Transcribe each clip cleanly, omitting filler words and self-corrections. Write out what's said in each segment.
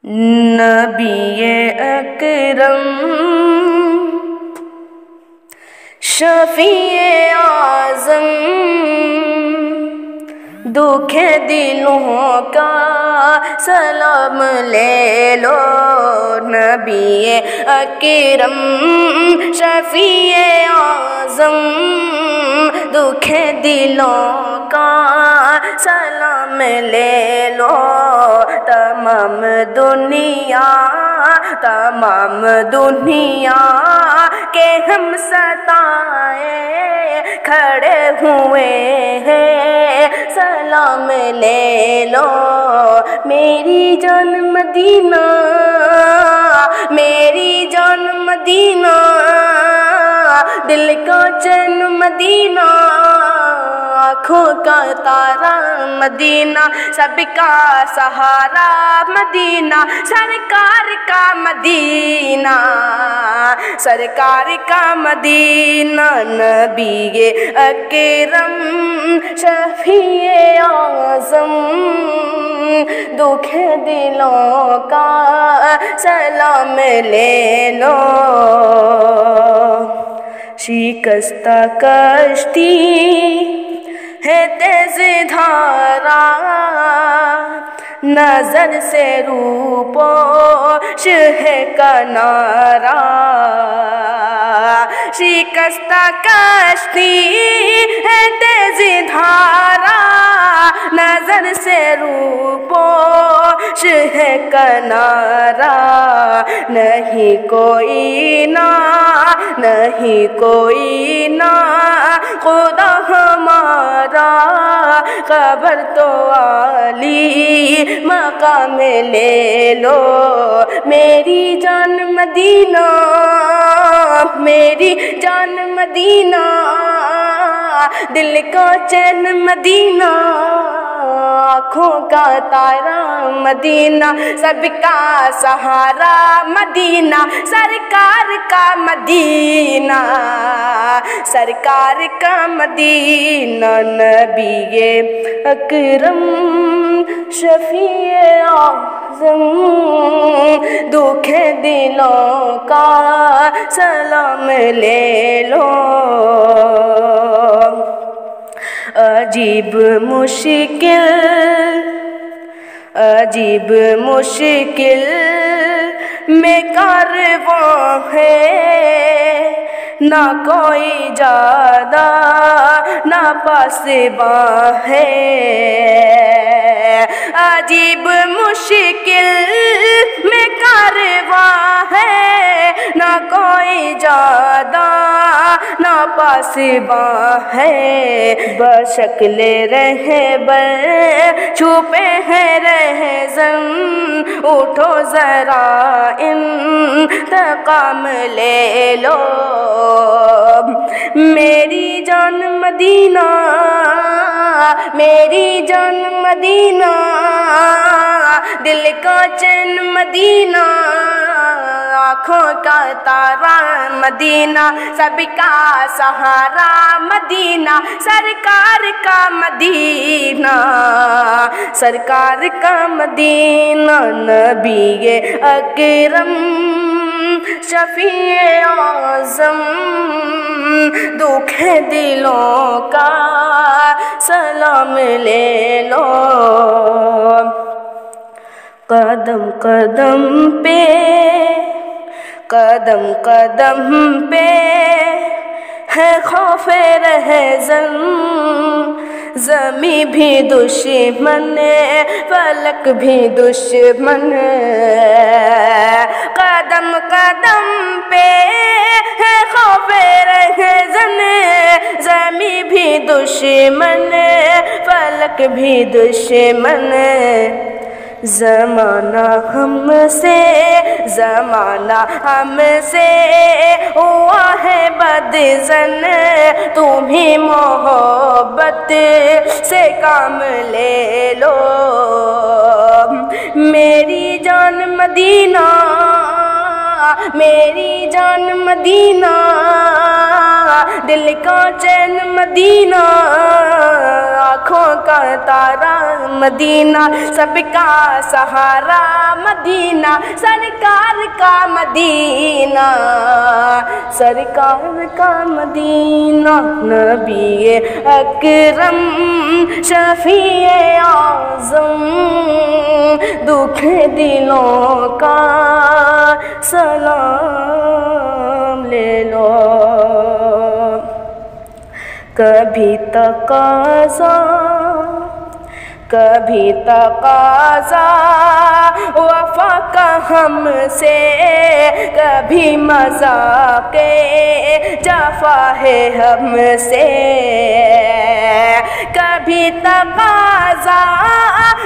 نبی اکرم شفیع اعظم دکھ دلوں کا سلام لے لو۔ نبی اکرم شفیع اعظم دکھ دلوں کا سلام لے لو۔ تمام دنیا کے ہم ستائے کھڑے ہوئے ہیں، سلام لے لو۔ میری جان مدینہ، میری جان مدینہ، دل کا چین مدینہ، آنکھوں کا تارا مدینہ، سب کا سہارا مدینہ، سرکار کا مدینہ، سرکار کا مدینہ۔ نبی اکرم شفیع اعظم دکھ دلوں کا سلام لے لو۔ شکستہ کشتی ہے تیز دھارا، نظر سے روپوش ہے کنارہ۔ شکستہ کشتی ہے تیز دھارا، نظر سے روپوش ہے کنارہ۔ نہیں کوئی نا، نہیں کوئی نا خدا ہمارا، خبر تو عالی مقام لے لو۔ میری جان مدینہ، میری جان مدینہ، دل کا چین مدینہ، آنکھوں کا تارا مدینہ، سب کا سہارا مدینہ، سرکار کا مدینہ، سرکار کا مدینہ۔ نبی اکرم شفیع اعظم دکھ دلوں کا سلام لے لو۔ عجیب مشکل میں کارواں ہے، نہ کوئی جادہ نہ پاسباں ہے۔ عجیب مشکل میں کارواں ہے، نہ کوئی جادہ نہ پاسباں ہے۔ بشکل رہبر چھپے ہیں رہزن، اٹھو ذرا انتقام لے لو۔ میری جان مدینہ، میری جان مدینہ، دل کا چین مدینہ، آنکھوں کا تارا مدینہ، سب کا سہارا مدینہ، سرکار کا مدینہ، سرکار کا مدینہ۔ نبی اکرم شفیع اعظم دکھ دلوں کا سلام لے لو۔ قدم قدم پہ، قدم قدم پہ ہے خوف رہزن، زمیں بھی دشمن فلک بھی دشمن۔ قدم قدم پہ ہے خوف رہزن، زمیں بھی دشمن فلک بھی دشمن۔ زمانہ ہم سے، زمانہ ہم سے ہوا ہے بدظن، تمہیں محبت سے کام لے لو۔ میری جان مدینہ، میری جان مدینہ، دل کا چین مدینہ، آنکھوں کا تارا مدینہ، سب کا سہارا مدینہ، سرکار کا مدینہ، سرکار کا مدینہ، نبی اکرم شفیع اعظم، دکھ دلوں کا سلام لے لو، کبھی تقاضا وفا کا ہم سے، کبھی مذاق جفا ہے ہم سے، کبھی تقاضا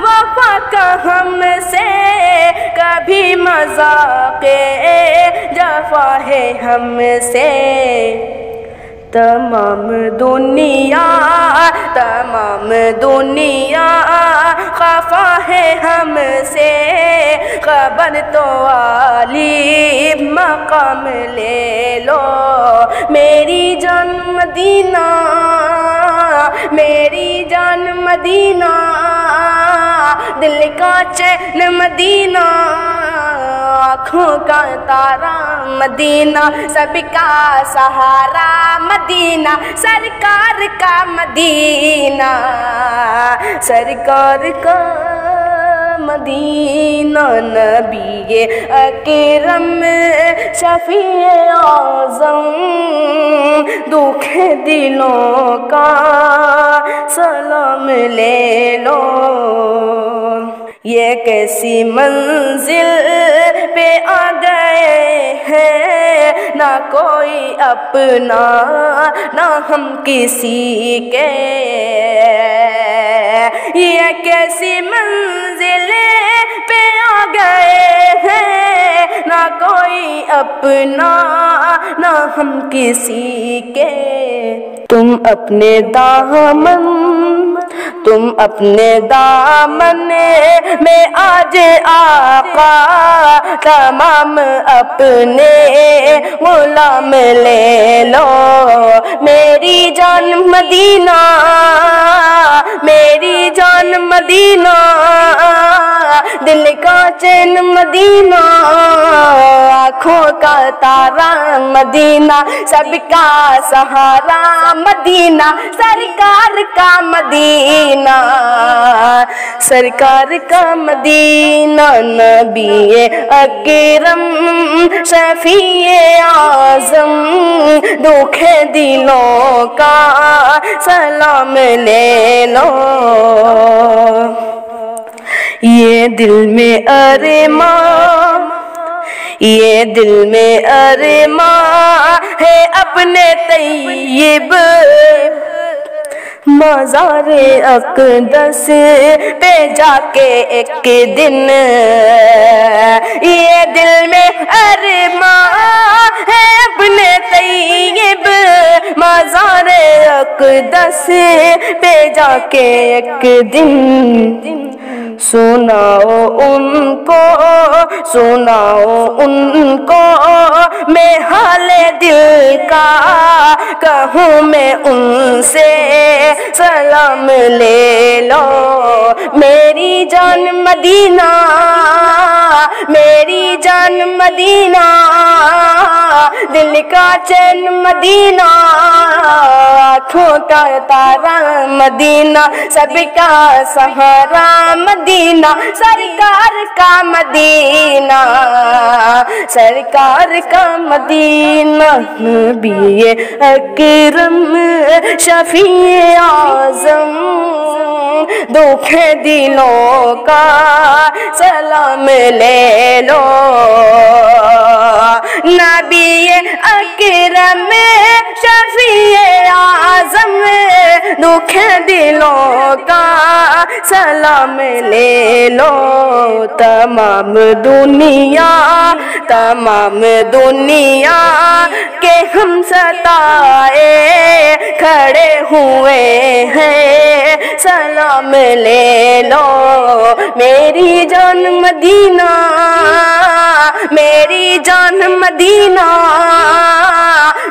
وفا کا ہم سے، کبھی مذاق جفا ہے ہم سے، تمام دنیا خفا ہے ہم سے، خبر تو عالی مقام لے لو، میری جان مدینہ، میری جان مدینہ، دل کا چین مدینہ، آنکھوں کا تارا مدینہ، سب کا سہارا مدینہ، سرکار کا مدینہ، سرکار کا مدینہ، نبی اکرم شفیع اعظم، دکھ دلوں کا سلام لے لو، یہ کیسی منزل پہ آ گئے ہیں، نہ کوئی اپنا نہ ہم کسی کے، یہ کیسی منزل پہ آ گئے ہیں، نہ کوئی اپنا نہ ہم کسی کے، تم اپنے دامن میں آج آقا تمام اپنے غلام لے لو، میری جان مدینہ، میری جان مدینہ، دل کا چین مدینہ، آنکھوں کا تارا مدینہ، سب کا سہارا مدینہ، سرکار کا مدینہ، سرکار کا مدینہ، نبی اکرم شفیع اعظم، دکھ دلوں کا سلام لے لو، یہ دل میں ارماں ہے اپنے طیب مزار اقدس پہ جا کے ایک دن، یہ دل میں ارماں ہے اپنے طیب مزار اقدس پہ جا کے ایک دن، سناؤ ان کو میں حال دل کا، کہوں میں ان سے سلام لے لو، میری جان مدینہ، میری جان مدینہ، دل کا چین مدینہ، آنکھوں کا تارا مدینہ، سب کا سہارا مدینہ، سرکار کا مدینہ، سرکار کا مدینہ، نبی اکرم شفیع اعظم، دکھ دلوں کا سلام لے لو، نبی اکرم شفیع اعظم، دکھ دلوں کا سلام لے لو، تمام دنیا کے ہم ستائے کھڑے ہوئے ہیں، سلام لے لو، میری جان مدینہ، میری جان مدینہ،